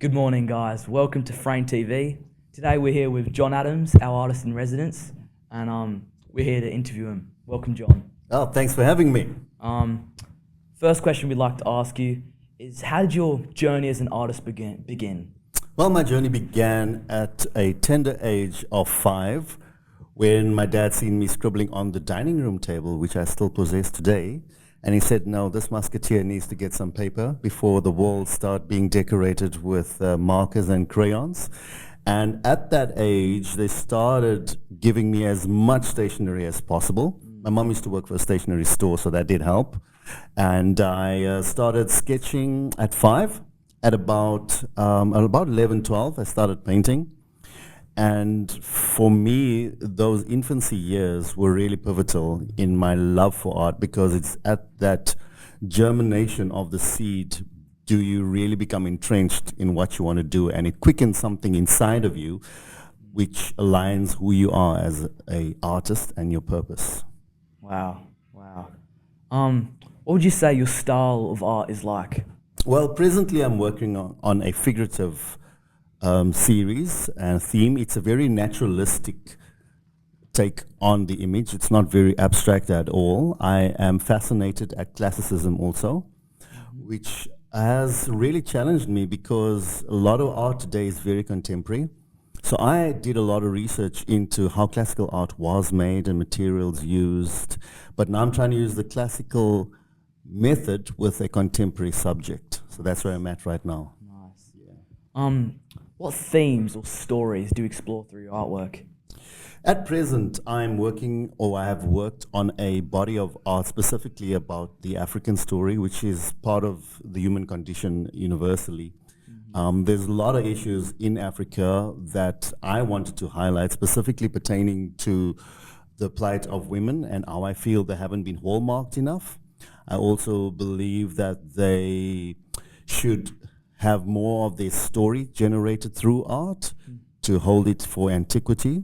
Good morning, guys. Welcome to Frayne TV. Today we're here with John Adams, our artist in residence, and we're here to interview him. Welcome, John. Oh, thanks for having me. First question we'd like to ask you is, how did your journey as an artist begin? Well, my journey began at a tender age of 5 when my dad seen me scribbling on the dining room table, which I still possess today. And he said, no, this musketeer needs to get some paper before the walls start being decorated with markers and crayons. And at that age, they started giving me as much stationery as possible. My mom used to work for a stationery store, so that did help. And I started sketching at 5. At about 11, 12, I started painting. And for me, those infancy years were really pivotal in my love for art, because it's at that germination of the seed do you really become entrenched in what you want to do, and it quickens something inside of you which aligns who you are as an artist and your purpose. Wow. What would you say your style of art is like? Well, presently I'm working on a figurative series and theme. It's a very naturalistic take on the image. It's not very abstract at all. I am fascinated at classicism also, which has really challenged me because a lot of art today is very contemporary. So I did a lot of research into how classical art was made and materials used, but now I'm trying to use the classical method with a contemporary subject. So that's where I'm at right now. Nice. Yeah. What themes or stories do you explore through your artwork? At present, I'm working, or I have worked on a body of art specifically about the African story, which is part of the human condition universally. There's a lot of issues in Africa that I wanted to highlight, specifically pertaining to the plight of women and how I feel they haven't been hallmarked enough. I also believe that they should have more of their story generated through art to hold it for antiquity.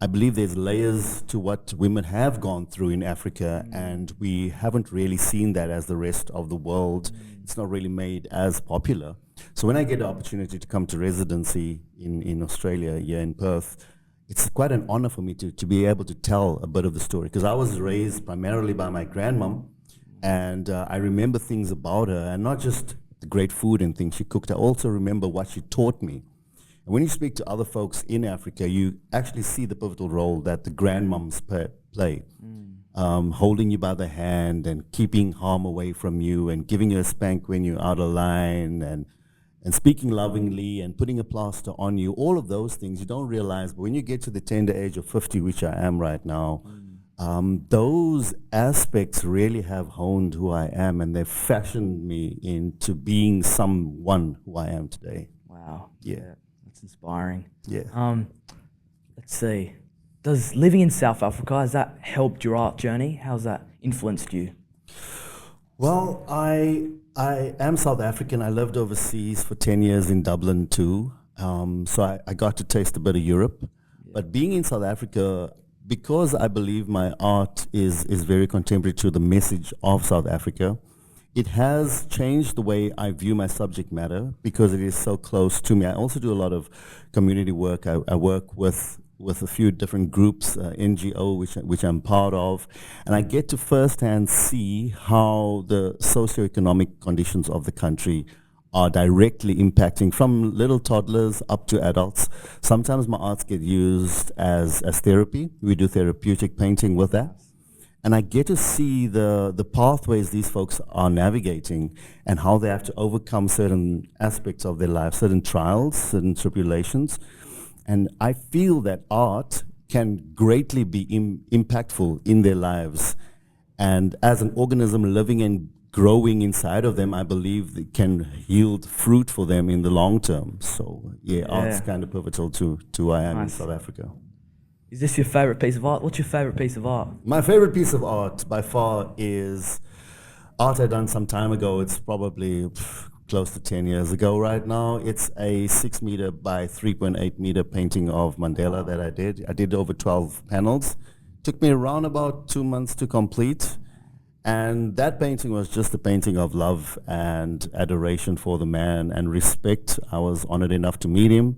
I believe there's layers to what women have gone through in Africa, and we haven't really seen that as the rest of the world. It's not really made as popular. So when I get the opportunity to come to residency in Australia, here in Perth, it's quite an honor for me to be able to tell a bit of the story, because I was raised primarily by my grandmom, and I remember things about her, and not just the great food and things she cooked. I also remember what she taught me. And when you speak to other folks in Africa, you actually see the pivotal role that the grandmoms play, holding you by the hand and keeping harm away from you and giving you a spank when you're out of line and speaking lovingly and putting a plaster on you. All of those things you don't realize, but when you get to the tender age of 50, which I am right now, those aspects really have honed who I am, and they've fashioned me into being someone who I am today. Wow. Yeah. That's inspiring. Yeah. Let's see. Does living in South Africa, has that helped your art journey? How's that influenced you? Well, I am South African. I lived overseas for 10 years in Dublin too. So I got to taste a bit of Europe. Yeah. But being in South Africa, because I believe my art is very contemporary to the message of South Africa, it has changed the way I view my subject matter because it is so close to me. I also do a lot of community work. I work with a few different groups, NGO, which I'm part of, and I get to firsthand see how the socioeconomic conditions of the country are directly impacting from little toddlers up to adults. Sometimes my arts get used as therapy. We do therapeutic painting with that. And I get to see the pathways these folks are navigating and how they have to overcome certain aspects of their life, certain trials, certain tribulations. And I feel that art can greatly be impactful in their lives. And as an organism living and growing inside of them, I believe it can yield fruit for them in the long term. So yeah, art's kind of pivotal to who I am in South Africa. Is this your favorite piece of art? What's your favorite piece of art? My favorite piece of art by far is art I done some time ago. It's probably close to 10 years ago right now. It's a 6 meter by 3.8 meter painting of Mandela that I did. I did over 12 panels. Took me around about 2 months to complete. And that painting was just a painting of love and adoration for the man and respect. I was honored enough to meet him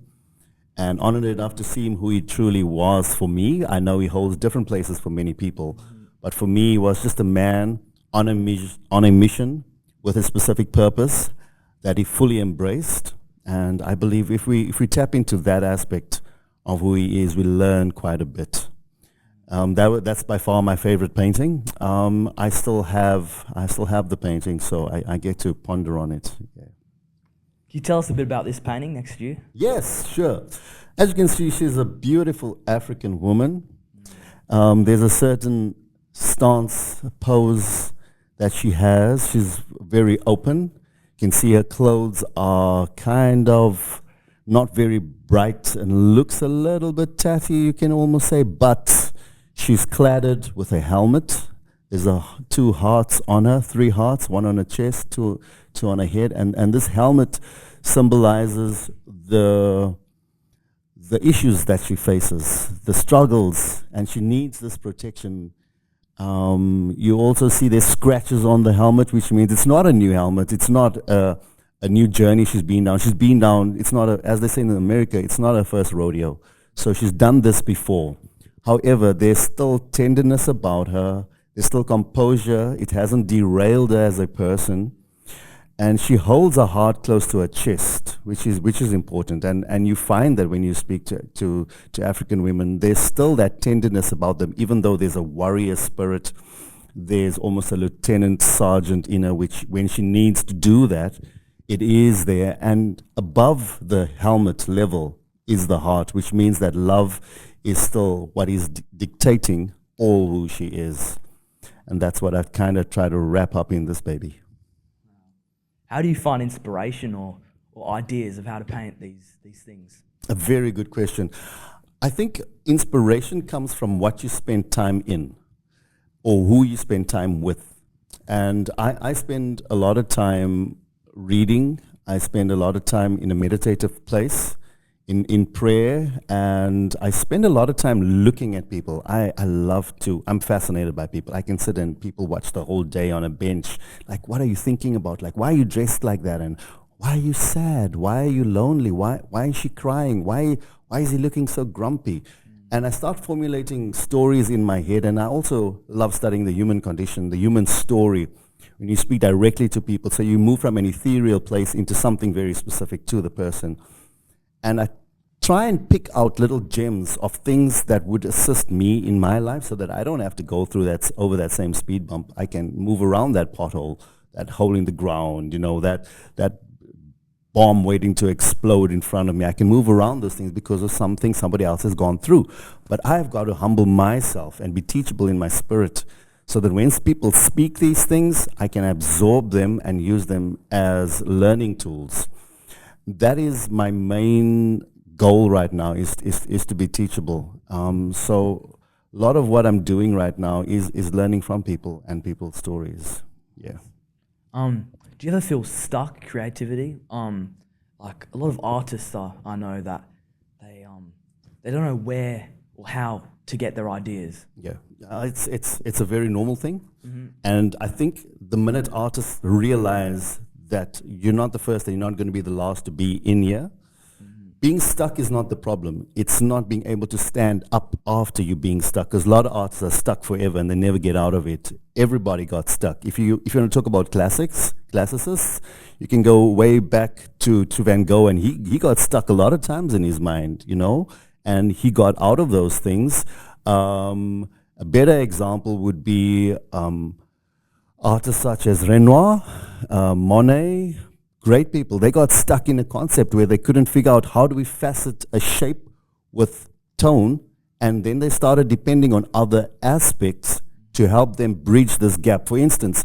and honored enough to see him who he truly was for me. I know he holds different places for many people, but for me, he was just a man on a mission with a specific purpose that he fully embraced. And I believe if we tap into that aspect of who he is, we learn quite a bit. That's by far my favorite painting. I still have the painting, so I get to ponder on it. Yeah. Can you tell us a bit about this painting next to you? Yes, sure. As you can see, she's a beautiful African woman. There's a certain stance, pose that she has. She's very open. You can see her clothes are kind of not very bright and looks a little bit tatty, you can almost say, but she's cladded with a helmet. There's two hearts on her, three hearts, one on her chest, two on her head, and this helmet symbolizes the issues that she faces, the struggles, and she needs this protection. You also see there's scratches on the helmet, which means it's not a new helmet. It's not a new journey she's been down. She's been down, it's not, as they say in America, it's not her first rodeo. So she's done this before. However, there's still tenderness about her. There's still composure. It hasn't derailed her as a person. And she holds her heart close to her chest, which is important. And you find that when you speak to African women, there's still that tenderness about them, even though there's a warrior spirit. There's almost a lieutenant sergeant in her, which when she needs to do that, it is there. And above the helmet level is the heart, which means that love is still what is dictating all who she is. And that's what I've kind of tried to wrap up in this baby. How do you find inspiration or ideas of how to paint these things? A very good question. I think inspiration comes from what you spend time in or who you spend time with. And I spend a lot of time reading. I spend a lot of time in a meditative place, in prayer, and I spend a lot of time looking at people. I love to, I'm fascinated by people. I can sit and people watch the whole day on a bench. Like, what are you thinking about? Like, why are you dressed like that? And why are you sad? Why are you lonely? Why is she crying? Why is he looking so grumpy? And I start formulating stories in my head, and I also love studying the human condition, the human story. When you speak directly to people, so you move from an ethereal place into something very specific to the person. And I try and pick out little gems of things that would assist me in my life so that I don't have to go through over that same speed bump. I can move around that pothole, that hole in the ground, that bomb waiting to explode in front of me. I can move around those things because of something somebody else has gone through. But I've got to humble myself and be teachable in my spirit so that when people speak these things, I can absorb them and use them as learning tools. That is my main goal right now, is to be teachable. So a lot of what I'm doing right now is learning from people and people's stories. Yeah. Do you ever feel stuck creativity? Like a lot of artists I know that they don't know where or how to get their ideas. Yeah, it's a very normal thing, and I think the minute artists realize that you're not the first and you're not going to be the last to be in here, being stuck is not the problem. It's not being able to stand up after you being stuck, because a lot of artists are stuck forever and they never get out of it. Everybody got stuck. If you want to talk about classicists, you can go way back to Van Gogh, and he got stuck a lot of times in his mind, and he got out of those things. A better example would be artists such as Renoir, Monet, great people. They got stuck in a concept where they couldn't figure out how do we facet a shape with tone, and then they started depending on other aspects to help them bridge this gap. For instance,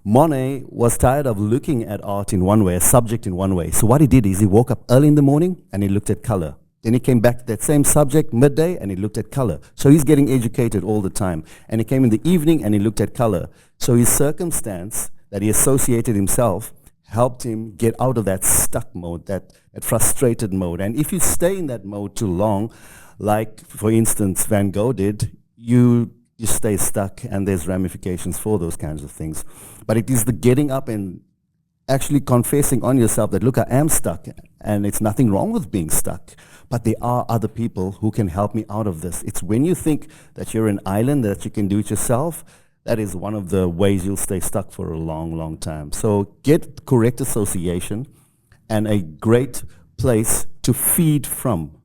Monet was tired of looking at art in one way, a subject in one way. So what he did is he woke up early in the morning and he looked at color. Then he came back to that same subject midday and he looked at color. So he's getting educated all the time. And he came in the evening and he looked at color. So his circumstance that he associated himself helped him get out of that stuck mode, that frustrated mode. And if you stay in that mode too long, like for instance Van Gogh did, you you stay stuck, and there's ramifications for those kinds of things. But it is the getting up and actually confessing on yourself that, look, I am stuck, and it's nothing wrong with being stuck, but there are other people who can help me out of this. It's when you think that you're an island, that you can do it yourself, that is one of the ways you'll stay stuck for a long, long time. So get correct association and a great place to feed from.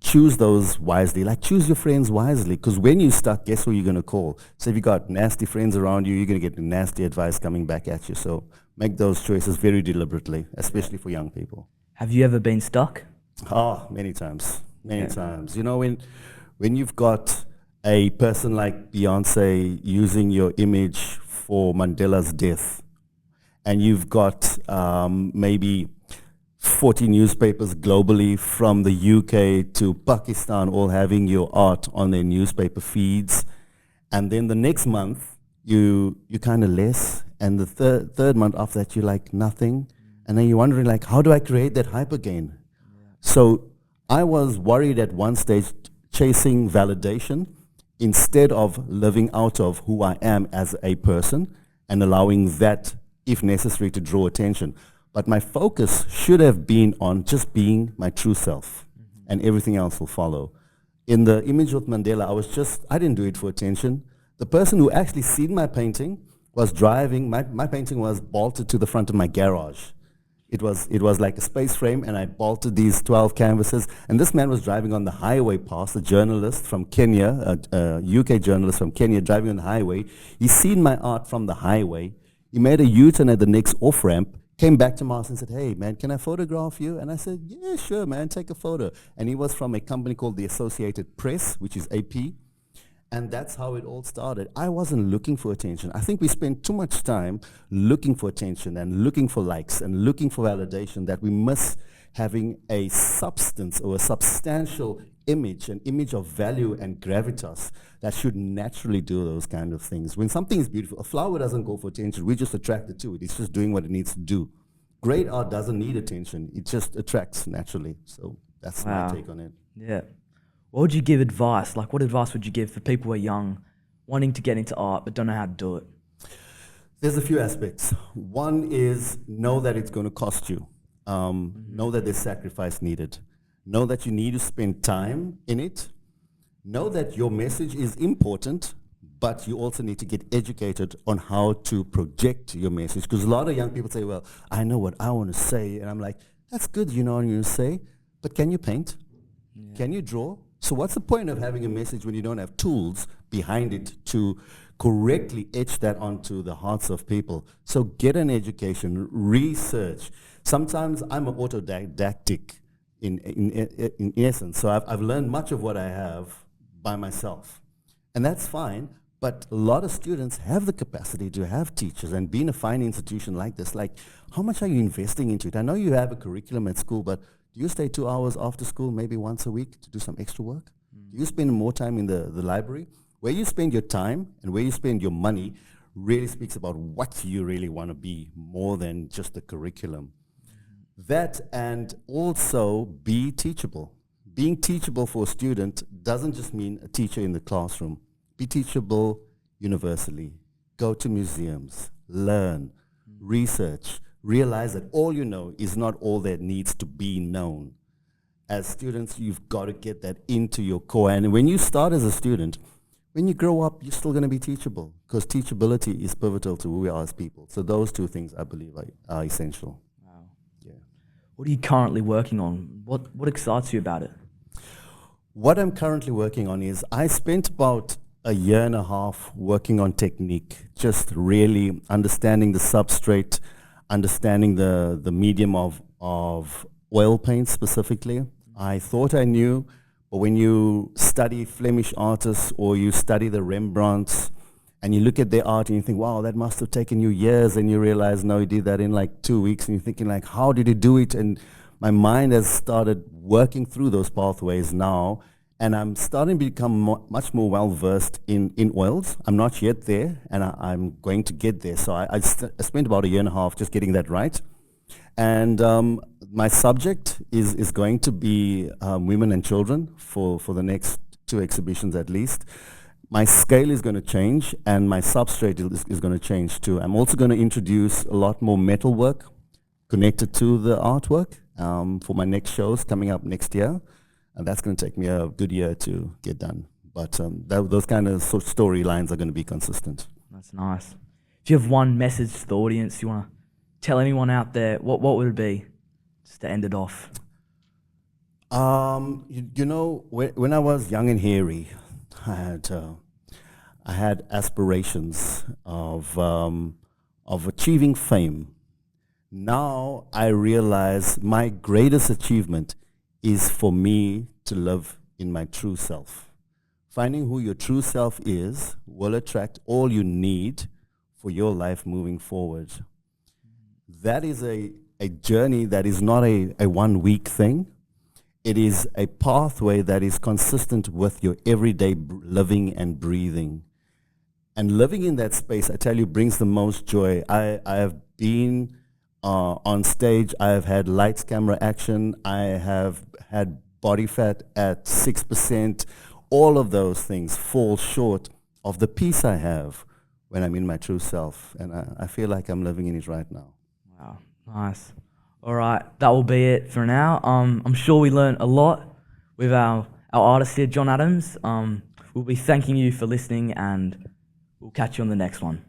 Choose those wisely, like choose your friends wisely, because when you're stuck, guess who you're going to call? So if you got nasty friends around you, you're going to get nasty advice coming back at you. So make those choices very deliberately, especially for young people. Have you ever been stuck? Oh, many times, many times. You know, when you've got a person like Beyonce using your image for Mandela's death, and you've got maybe 40 newspapers globally from the UK to Pakistan all having your art on their newspaper feeds, and then the next month you kind of less, and the third month after that you're like nothing, and then you're wondering like, how do I create that hype again? So I was worried at one stage, chasing validation instead of living out of who I am as a person and allowing that, if necessary, to draw attention. But my focus should have been on just being my true self, and everything else will follow. In the image with Mandela, I didn't do it for attention. The person who actually seen my painting was driving, my painting was bolted to the front of my garage. It was like a space frame, and I bolted these 12 canvases, and this man was driving on the highway past, a journalist from Kenya, a UK journalist from Kenya driving on the highway. He seen my art from the highway. He made a U-turn at the next off-ramp, came back to Mars and said, hey, man, can I photograph you? And I said, yeah, sure, man, take a photo. And he was from a company called the Associated Press, which is AP. And that's how it all started. I wasn't looking for attention. I think we spend too much time looking for attention and looking for likes and looking for validation that we miss having a substance or a substantial image, an image of value and gravitas that should naturally do those kind of things. When something is beautiful, a flower doesn't go for attention. We're just attracted to it. It's just doing what it needs to do. Great art doesn't need attention. It just attracts naturally. So that's my take on it. Yeah. What would you give advice? Like, what advice would you give for people who are young, wanting to get into art but don't know how to do it? There's a few aspects. One is know that it's going to cost you. Know that there's sacrifice needed. Know that you need to spend time in it. Know that your message is important, but you also need to get educated on how to project your message. Because a lot of young people say, well, I know what I want to say. And I'm like, that's good, you know what you say, but can you paint? Yeah. Can you draw? So what's the point of having a message when you don't have tools behind it to correctly etch that onto the hearts of people? So get an education, research. Sometimes I'm an autodidactic in essence. So I've learned much of what I have by myself. And that's fine, but a lot of students have the capacity to have teachers, and being a fine institution like this, like, how much are you investing into it? I know you have a curriculum at school, but do you stay 2 hours after school, maybe once a week, to do some extra work? Do you spend more time in the library? Where you spend your time and where you spend your money really speaks about what you really want to be, more than just the curriculum. That, and also be teachable. Being teachable for a student doesn't just mean a teacher in the classroom. Be teachable universally. Go to museums, learn, research, realize that all you know is not all that needs to be known. As students, you've got to get that into your core. And when you start as a student, when you grow up, you're still going to be teachable, because teachability is pivotal to who we are as people. So those two things, I believe, are essential. Wow. Yeah. What are you currently working on? What excites you about it? What I'm currently working on is, I spent about a year and a half working on technique, just really understanding the substrate, understanding the medium of oil paint specifically. I thought I knew, but when you study Flemish artists or you study the Rembrandts and you look at their art and you think, wow, that must have taken you years, and you realize, no, he did that in like 2 weeks, and you're thinking like, how did he do it? And my mind has started working through those pathways now, and I'm starting to become much more well-versed in oils. I'm not yet there, and I'm going to get there. So I spent about a year and a half just getting that right. And my subject is going to be women and children for the next 2 exhibitions at least. my scale is going to change and my substrate is going to change too. I'm also going to introduce a lot more metal work connected to the artwork for my next shows coming up next year. And that's going to take me a good year to get done. But those kind of storylines are going to be consistent. That's nice. If you have one message to the audience you want to tell anyone out there, what would it be, just to end it off? You know, when I was young and hairy, I had aspirations of achieving fame. Now I realize my greatest achievement is for me to live in my true self. Finding who your true self is will attract all you need for your life moving forward. That is a journey that is not a 1 week thing. It is a pathway that is consistent with your everyday living and breathing. And living in that space, I tell you, brings the most joy. I have been on stage, I have had lights, camera, action, I have had body fat at 6%. All of those things fall short of the peace I have when I'm in my true self. And I feel like I'm living in it right now. Wow, nice. All right, that will be it for now. I'm sure we learned a lot with our artist here, John Adams. We'll be thanking you for listening, and we'll catch you on the next one.